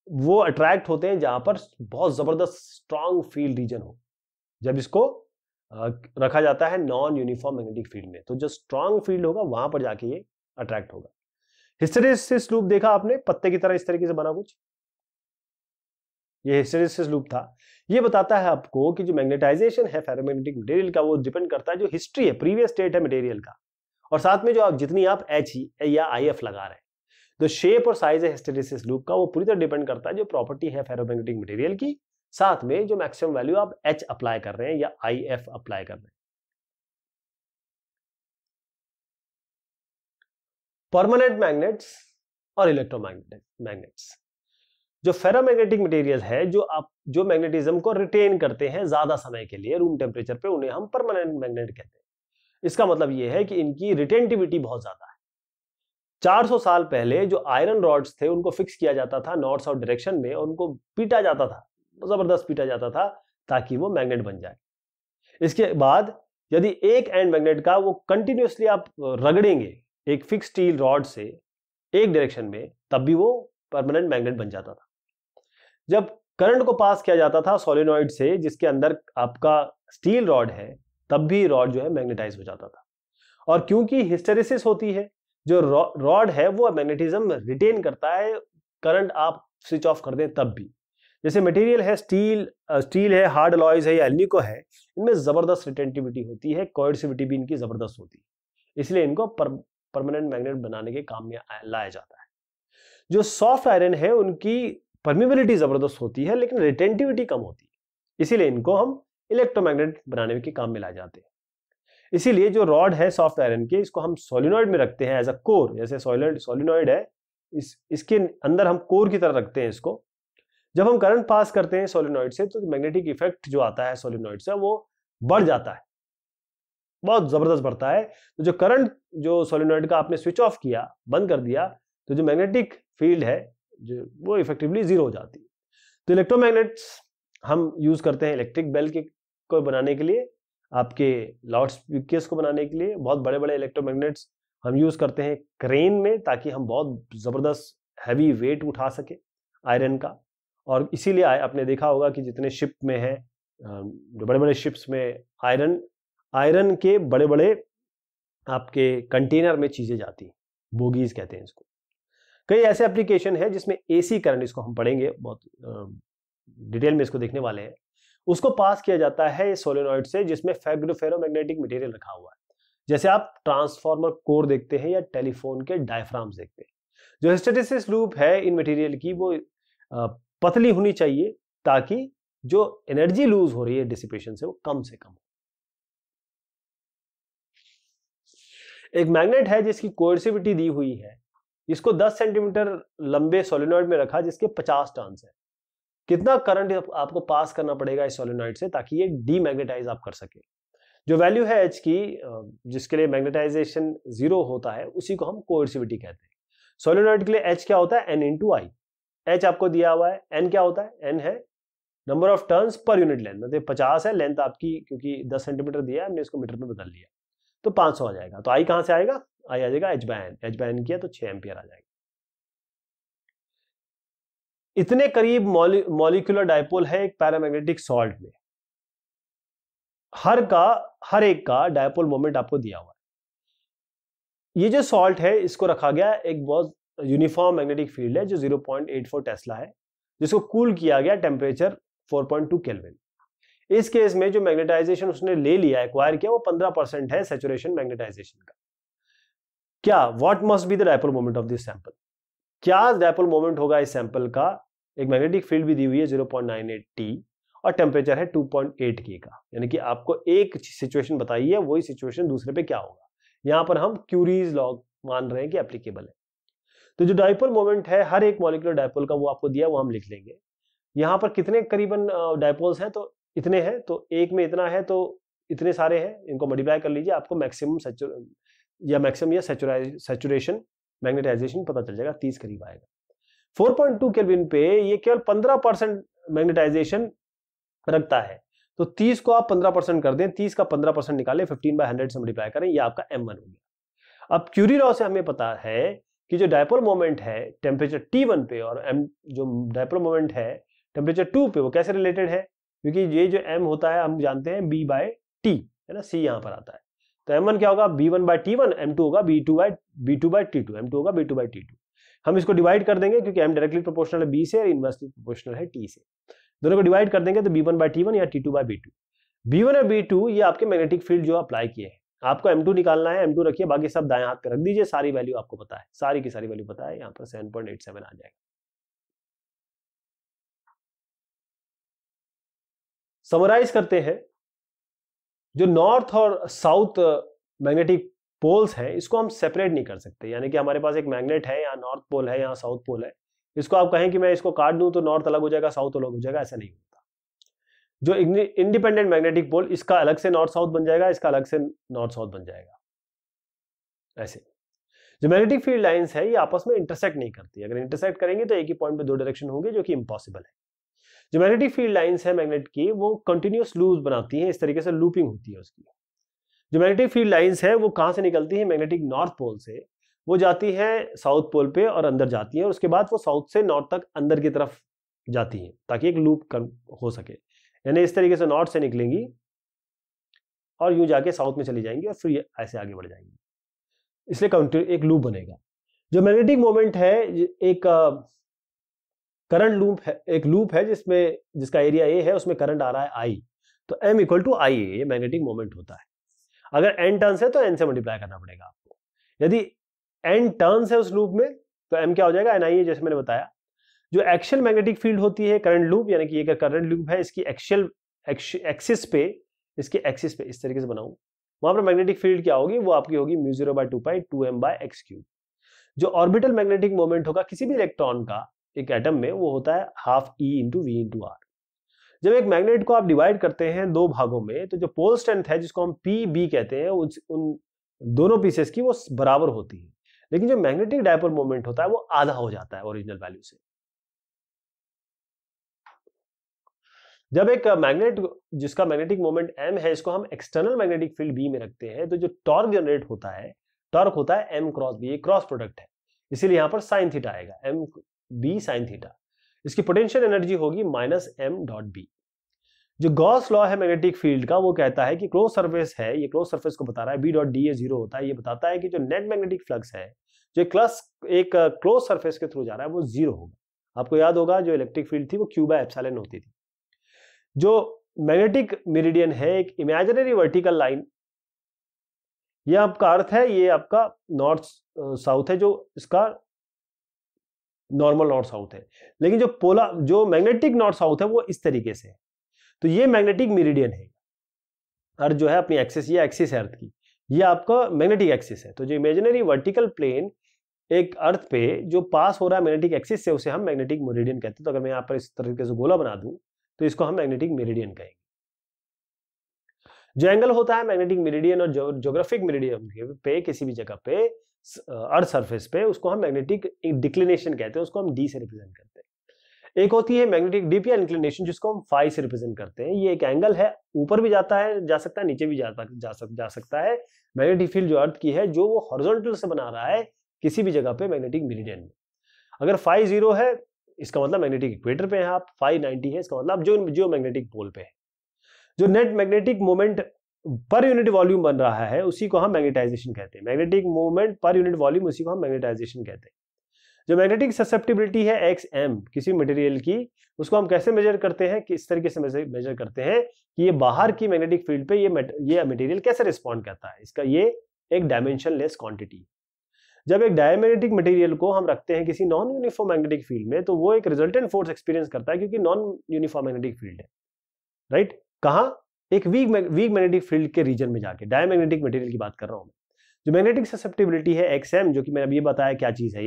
वो अट्रैक्ट होते हैं जहां पर बहुत जबरदस्त स्ट्रॉन्ग फील्ड रीजन हो। जब इसको रखा जाता है नॉन यूनिफॉर्म मैग्नेटिक फील्ड में, तो जो स्ट्रॉन्ग फील्ड होगा वहां पर जाके ये अट्रैक्ट होगा। हिस्टेरेसिस लूप देखा आपने, पत्ते की तरह इस तरीके से बना कुछ, ये हिस्टेरेसिस लूप था। ये बताता है आपको कि जो मैग्नेटाइजेशन है फेरोमैग्नेटिक मटेरियल का, वो डिपेंड करता है जो हिस्ट्री है, प्रीवियस स्टेट है मटेरियल का, और साथ में जो आप जितनी आप एच या IF लगा रहे हैं, तो शेप और साइज है हिस्टेरेसिस लूप का, वो पूरी तरह डिपेंड करता है जो प्रॉपर्टी है फेरोमैग्नेटिक मटेरियल की, साथ में जो मैक्सिमम वैल्यू आप H अप्लाई कर रहे हैं या IF अप्लाई कर रहे हैं। परमानेंट मैग्नेट्स और इलेक्ट्रोमैग्नेट्स। जो फेरोमैग्नेटिक मटेरियल है जो मैग्नेटिज्म को रिटेन करते हैं ज्यादा समय के लिए रूम टेम्परेचर पे, उन्हें हम परमानेंट मैग्नेट कहते हैं। इसका मतलब यह है कि इनकी रिटेंटिविटी बहुत ज्यादा है। 400 साल पहले जो आयरन रॉड्स थे उनको फिक्स किया जाता था नॉर्थ साउथ डायरेक्शन में, और उनको पीटा जाता था, जबरदस्त पीटा जाता था ताकि वो मैग्नेट बन जाए। इसके बाद यदि एक एंड मैग्नेट का वो कंटिन्यूअसली आप रगड़ेंगे एक फिक्स स्टील रॉड से एक डायरेक्शन में, तब भी वो परमानेंट मैग्नेट बन जाता था। जब करंट को पास किया जाता था सोलेनॉइड से जिसके अंदर आपका स्टील रॉड है, तब भी रॉड जो है मैग्नेटाइज हो जाता था। और क्योंकि हिस्टेरेसिस होती है, जो रॉड है वो मैग्नेटिज्म रिटेन करता है, करंट आप स्विच ऑफ कर दें तब भी। जैसे मटेरियल है स्टील है, हार्ड अलॉयज है या एल्निको है, इनमें जबरदस्त रिटेंटिविटी होती है, कोएर्सिविटी भी इनकी जबरदस्त होती है, इसलिए इनको परमानेंट मैग्नेट बनाने के काम में लाया जाता है। जो सॉफ्ट आयरन है उनकी परमिबिलिटी जबरदस्त होती है लेकिन रिटेंटिविटी कम होती है, इसीलिए इनको हम इलेक्ट्रोमैग्नेट बनाने के काम में लाए जाते हैं। इसीलिए जो रॉड है सॉफ्ट आयरन के, इसको हम सोलिनॉइड में रखते हैं एज अ कोर। जैसे सोलिनॉइड है, इसके अंदर हम कोर की तरह रखते हैं इसको। जब हम करंट पास करते हैं सोलिनॉइड से, तो मैग्नेटिक इफेक्ट जो आता है सोलिनॉइड से वो बढ़ जाता है, बहुत जबरदस्त बढ़ता है। तो जो करंट जो सोलिनॉइड का आपने स्विच ऑफ किया, बंद कर दिया, तो जो मैग्नेटिक फील्ड है जो वो इफेक्टिवली जीरो हो जाती है। तो इलेक्ट्रोमैग्नेट्स हम यूज करते हैं इलेक्ट्रिक बेल को बनाने के लिए, आपके लाउड स्पीकर्स को बनाने के लिए। बहुत बड़े बड़े इलेक्ट्रोमैग्नेट्स हम यूज करते हैं क्रेन में, ताकि हम बहुत जबरदस्त हैवी वेट उठा सके आयरन का। और इसीलिए आपने देखा होगा कि जितने शिप में है, जो बड़े बड़े शिप्स में आयरन के बड़े बड़े आपके कंटेनर में चीजें जाती हैं, बोगीज कहते हैं इसको। कई ऐसे एप्लीकेशन है जिसमें AC करंट, इसको हम पढ़ेंगे बहुत डिटेल में, इसको देखने वाले हैं, उसको पास किया जाता है सोलेनॉइड से जिसमें फेरोमैग्नेटिक मटेरियल रखा हुआ है। जैसे आप ट्रांसफार्मर कोर देखते हैं या टेलीफोन के डायफ्राम्स देखते हैं। जो हिस्टेरेसिस लूप है इन मटेरियल की, वो पतली होनी चाहिए ताकि जो एनर्जी लूज हो रही है डिसिपेशन से, वो कम से कम हो। एक मैग्नेट है जिसकी कोएर्सिविटी दी हुई है इसको 10 सेंटीमीटर लंबे सोलेनॉइड में रखा जिसके 50 टर्न्स है। कितना करंट आपको पास करना पड़ेगा इस सोलेनॉइड से ताकि ये डीमैग्नेटाइज आप कर सके। जो वैल्यू है H की, जिसके लिए मैग्नेटाइजेशन 0 होता है, उसी को हम कोएर्सिविटी कहते हैं। सोलेनॉइड के लिए H क्या होता है, N इंटू आई। H आपको दिया हुआ है, N क्या होता है, N है number of turns per unit length, मतलब 50 है लेंथ आपकी, क्योंकि 10 सेंटीमीटर दिया है, हमने इसको मीटर में बदल लिया तो 500 आ जाएगा। तो आई कहां से आएगा, आई आ जाएगा H/N किया तो 6 एम्पियर आ जाएगा। इतने करीब मॉलिक्यूलर डायपोल है एक पैरामैग्नेटिक सॉल्ट में, हर एक का डायपोल मोमेंट आपको दिया हुआ है। ये जो सॉल्ट है इसको रखा गया एक बहुत यूनिफॉर्म मैग्नेटिक फील्ड है जो 0.84 टेस्ला है, जिसको कूल किया गया टेम्परेचर 4.2 केल्विन। इस केस में जो मैग्नेटाइजेशन उसने ले लिया, एक्वायर किया, वो 15% है सैचुरेशन मैग्नेटाइजेशन का। क्या what must be the dipole moment of this sample, क्या डायपोल मोमेंट होगा इस सैंपल का। एक मैग्नेटिक फील्ड भी दी हुई है 0.98 T और टेम्परेचर है 2.8 K का, यानी कि आपको एक सिचुएशन बताई है, वही सिचुएशन दूसरे पे क्या होगा। यहां पर हम क्यूरीज लॉ मान रहे हैं कि एप्लीकेबल है। तो जो डायपोल मोमेंट है हर एक मॉलिक्यूलर डायपोल का वो आपको दिया, वो हम लिख लेंगे। यहां पर कितने करीबन डायपोल्स हैं, तो इतने हैं, तो एक में इतना है तो इतने सारे हैं, इनको मल्टीप्लाई कर लीजिए, आपको मैक्सिमम या सैचुरेशन मैग्नेटाइजेशन पता चल जाएगा, 30 करीब आएगा। 4.2 केल्विन पे ये केवल 15% मैग्नेटाइजेशन रखता है, तो 30 को आप 15% कर दें, 30 का 15% निकालें, 15/100 से मल्टीप्लाई करें, ये आपका m1 हो गया। अब क्यूरी लॉ से हमें पता है कि जो डायपोल मोमेंट है टेम्परेचर T1 पे और m जो डायपोल मोमेंट है टेम्परेचर 2 पे, वो कैसे रिलेटेड है, क्योंकि ये जो m होता है हम जानते हैं B/T है ना, C यहां पर आता है। तो m1 क्या होगा, B1/T1, m2 होगा B2/T2, m2 होगा B2/T2। हम इसको डिवाइड कर देंगे क्योंकि m डायरेक्टली प्रोपोर्शनल है B से और इनवर्सली प्रोपोर्शनल है T से। दोनों को डिवाइड कर देंगे तो B1/T1 या T2/B2। B1 और B2 ये आपके मैग्नेटिक फील्ड जो अप्लाई किए हैं। आपको m2 निकालना है, m2 रखिए, बाकी सब दाएं हाथ पे रख दीजिए, सारी वैल्यू आपको पता है, सारी की सारी वैल्यू पता है, यहाँ पर 7.87 आ जाएगा। समराइज करते हैं, जो नॉर्थ और साउथ मैग्नेटिक पोल्स हैं इसको हम सेपरेट नहीं कर सकते, यानी कि हमारे पास एक मैग्नेट है, यहाँ नॉर्थ पोल है, यहाँ साउथ पोल है, इसको आप कहें कि मैं इसको काट दूं तो नॉर्थ अलग हो जाएगा, साउथ अलग हो जाएगा, ऐसा नहीं होता। जो इंडिपेंडेंट मैग्नेटिक पोल, इसका अलग से नॉर्थ साउथ बन जाएगा, इसका अलग से नॉर्थ साउथ बन जाएगा। ऐसे जो मैग्नेटिक फील्ड लाइंस है ये आपस में इंटरसेक्ट नहीं करती, अगर इंटरसेक्ट करेंगे तो एक ही पॉइंट पे दो डायरेक्शन होंगे, जो कि इम्पॉसिबल है। जो मैग्नेटिक फील्ड लाइंस है मैग्नेट की, वो कंटिन्यूअस लूप्स बनाती हैं, इस तरीके से लूपिंग होती है उसकी। जो मैग्नेटिक फील्ड लाइंस है वो कहां से निकलती है, मैग्नेटिक नॉर्थ पोल से, वो जाती है साउथ पोल पे और अंदर जाती है, और उसके बाद वो साउथ से नॉर्थ तक अंदर की तरफ जाती है ताकि एक लूप हो सके। यानी इस तरीके से नॉर्थ से निकलेंगी और यूं जाके साउथ में चली जाएंगी और फिर ऐसे आगे बढ़ जाएंगी, इसलिए एक लूप बनेगा। जो मैग्नेटिक मोमेंट है एक करंट लूप है, एक लूप है जिसका एरिया ए है, उसमें करंट आ रहा है आई, तो m इक्वल टू आई ए, ये मैग्नेटिक मोमेंट होता है। अगर n टर्न्स है तो n से मल्टीप्लाई करना पड़ेगा आपको। यदि n टर्न्स है उस लूप में तो m क्या हो जाएगा, ni है, जैसे मैंने बताया। जो एक्सियल मैग्नेटिक फील्ड होती है करंट लूप, यानी कि ये करंट लूप है, इसकी एक्सियल एक्सिस पे, इसके एक्सिस पे इस तरीके से बनाऊं, वहां पर मैग्नेटिक फील्ड क्या होगी, वो आपकी होगी μ0/2π 2m/x3। जो ऑर्बिटल मैग्नेटिक मोमेंट होगा किसी भी इलेक्ट्रॉन का एक एटम में, वो होता है हाफ E × V × R। जब एक मैग्नेट को आप डिवाइड करते हैं दो भागों में, तो जो पोल स्ट्रेंथ है जिसको हम PB कहते हैं, उन दोनों पीसेस की वो बराबर होती है, लेकिन जो मैग्नेटिक डायपोल मोमेंट होता है वो आधा हो जाता है ओरिजिनल वैल्यू से। जब एक मैग्नेट जिसका मैग्नेटिक मोमेंट m है, इसको हम एक्सटर्नल मैग्नेटिक फील्ड B में रखते हैं, तो जो टॉर्क जनरेट होता है, टॉर्क होता है m × B, ये क्रॉस प्रोडक्ट है, इसीलिए यहां पर साइन थीटा आएगा, mB साइन थीटा। इसकी पोटेंशियल एनर्जी होगी -m.B। जो गॉस लॉ है मैग्नेटिक फील्ड का, वो कहता है कि क्लोज सरफेस है, ये क्लोज सरफेस को बता रहा है, B.D ये 0 होता है, ये बताता है कि जो नेट मैग्नेटिक फ्लक्स है जो एक क्लोज सरफेस के थ्रू जा रहा है वो 0 होगा। आपको याद होगा जो इलेक्ट्रिक फील्ड थी वो Q/ε होती थी। जो मैग्नेटिक मेरिडियन है एक इमेजिनरी वर्टिकल लाइन, ये आपका अर्थ है, ये आपका नॉर्थ साउथ है, जो इसका नॉर्मल नॉर्थ साउथ है, लेकिन जो मैग्नेटिक नॉर्थ साउथ है वो इस तरीके से है। तो ये मैग्नेटिक मेरिडियन है, अर्थ जो है अपनी एक्सिस, ये एक्सिस है अर्थ की, ये आपका मैग्नेटिक एक्सिस है। तो जो इमेजिनरी वर्टिकल प्लेन एक अर्थ पे जो पास हो रहा है मैग्नेटिक एक्सिस से, उसे हम मैग्नेटिक मेरिडियन कहते हैं। तो अगर मैं यहाँ पर इस तरीके से गोला बना दूं तो इसको हम मैग्नेटिक मेरिडियन कहेंगे। जो एंगल होता है मैग्नेटिक मेरिडियन और ज्योग्राफिक मेरिडियन पे किसी भी जगह पे अर्थ सरफेस पे, उसको हम मैग्नेटिक डिक्लिनेशन कहते हैं, उसको हम डी से रिप्रेजेंट करते हैं। एक होती है मैग्नेटिक डिप या इंक्लिनेशन, जिसको हम फाई से रिप्रेजेंट करते हैं। ये एक एंगल है, ऊपर भी जाता है, जा सकता है, नीचे भी जा सकता है। मैग्नेटिक फील्ड जो अर्थ की है, जो वो हॉरिजॉन्टल से बना रहा है किसी भी जगह पे मैग्नेटिक मेरिडियन में। अगर फाई 0 है इसका मतलब मैग्नेटिक इक्वेटर पे है आप, फाई 90 है इसका मतलब जो मैग्नेटिक पोल पे है। जो net magnetic moment per unit volume बन रहा है उसी को हम मैग्नेटाइजेशन कहते हैं। Magnetic moment per unit volume, उसी को हम मैग्नेटाइजेशन कहते हैं। जो मैग्नेटिक ससेप्टिबिलिटी है XM किसी मटेरियल की, उसको हम कैसे मेजर करते हैं, किस तरीके से मेजर करते हैं कि ये बाहर की मैग्नेटिक फील्ड पे ये मटेरियल कैसे रिस्पॉन्ड करता है। इसका ये एक डायमेंशनलेस क्वांटिटी। जब एक डायमैग्नेटिक मटेरियल को हम रखते हैं किसी नॉन यूनिफॉर्म मैग्नेटिक फील्ड में, तो वो एक रिजल्टेंट फोर्स एक्सपीरियंस करता है, क्योंकि नॉन यूनिफॉर्म मैग्नेटिक फील्ड है, राइट। कहाँ? एक वीक मैग्नेटिक फील्ड के रीजन में जाके। डायमैग्नेटिक मटेरियल की बात कर रहा हूं मैं। जो मैग्नेटिक ससेप्टिबिलिटी है XM, जो कि मैंने अभी ये बताया क्या चीज है,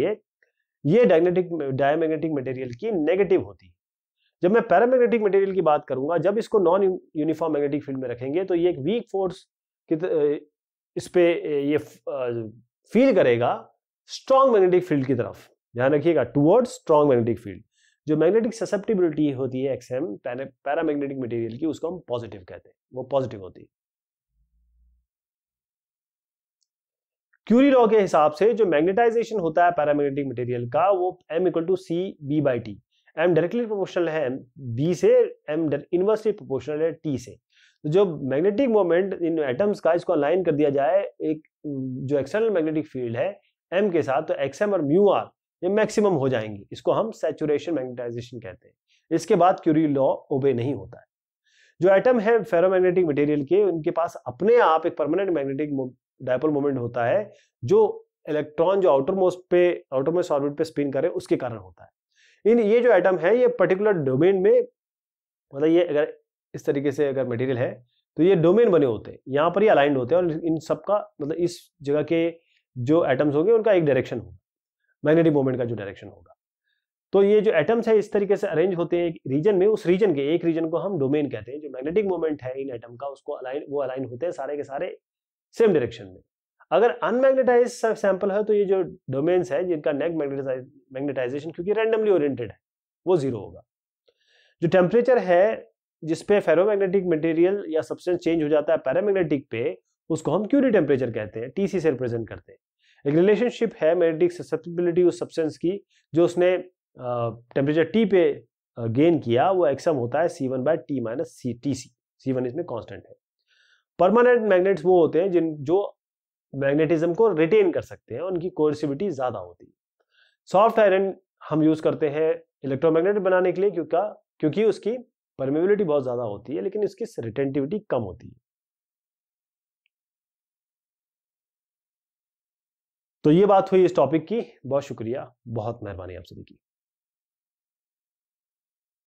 ये डायमैग्नेटिक मटेरियल की नेगेटिव होती है। जब मैं पैरामैग्नेटिक मटेरियल की बात करूंगा, जब इसको नॉन यूनिफॉर्म मैग्नेटिक फील्ड में रखेंगे, तो ये एक वीक फोर्स इस पे ये फील करेगा स्ट्रॉन्ग मैग्नेटिक फील्ड की तरफ। ध्यान रखिएगा, टुवर्ड्स स्ट्रॉन्ग मैग्नेटिक फील्ड। जो मैग्नेटिक ससेप्टिबिलिटी होती है XM पैरामैग्नेटिक मटेरियल की, उसको हम पॉजिटिव कहते हैं, वो पॉजिटिव होती है। क्यूरी लॉ के हिसाब से जो मैग्नेटाइजेशन होता है पैरामैग्नेटिक मटेरियल का, वो M = CB/T। M directly proportional है B से, M इनवर्सली प्रोपोर्शनल है T से। तो जो मैग्नेटिक मोमेंट इन एटम्स का, इसको अलाइन कर दिया जाए एक जो एक्सटर्नल मैग्नेटिक फील्ड है M के साथ, तो XM और μr ये मैक्सिमम हो जाएंगे। इसको हम सैचुरेशन मैग्नेटाइजेशन कहते हैं। इसके बाद क्यूरी लॉ ओबे नहीं होता है। जो एटम है फेरोमैग्नेटिक मटेरियल के, उनके पास अपने आप एक परमानेंट मैग्नेटिक डायपोल मोमेंट होता है, जो इलेक्ट्रॉन जो आउटरमोस्ट ऑर्बिट पे स्पिन करे उसके कारण होता है। ये जो एटम है, ये पर्टिकुलर डोमेन में, मतलब ये अगर इस तरीके से अगर मटेरियल है तो ये डोमेन बने होते हैं, यहाँ पर ये अलाइंड होते हैं, और इन सबका मतलब इस जगह के जो एटम्स होंगे उनका एक डायरेक्शन होगा, मैग्नेटिक मोमेंट का जो डायरेक्शन होगा। तो ये जो एटम्स है इस तरीके से अरेंज होते हैं एक रीजन में, उस रीजन के एक रीजन को हम डोमेन कहते हैं। जो मैग्नेटिक मोमेंट है इन एटम का, उसको अलाइन होते हैं सारे के सारे सेम डायरेक्शन में। अगर अनमैग्नेटाइज सैंपल है, तो ये जो डोमेन्स है जिनका नेट मैग्नेटाइजेशन क्योंकि रैंडमली ओरिएंटेड है, वो 0 होगा। जो टेम्परेचर है जिसपे फेरोमैग्नेटिक मटेरियल या सब्सटेंस चेंज हो जाता है पैरामैग्नेटिक पे, उसको हम क्यूरी टेम्परेचर कहते हैं, TC से रिप्रेजेंट करते हैं। एक रिलेशनशिप है मैग्नेटिक ससेप्टिबिलिटी उस सब्सटेंस की जो उसने टेम्परेचर T पे गेन किया, वो XM होता है C1/T - TC। C1 इसमें कांस्टेंट है। परमानेंट मैग्नेट्स वो होते हैं जो मैग्नेटिज्म को रिटेन कर सकते हैं, उनकी कोर्सिविटी ज्यादा होती है। सॉफ्ट आयरन हम यूज करते हैं इलेक्ट्रोमैग्नेट बनाने के लिए, क्योंकि उसकी परमेबिलिटी बहुत ज्यादा होती है, लेकिन इसकी रिटेंटिविटी कम होती है। तो ये बात हुई इस टॉपिक की। बहुत शुक्रिया, बहुत मेहरबानी आप सभी की।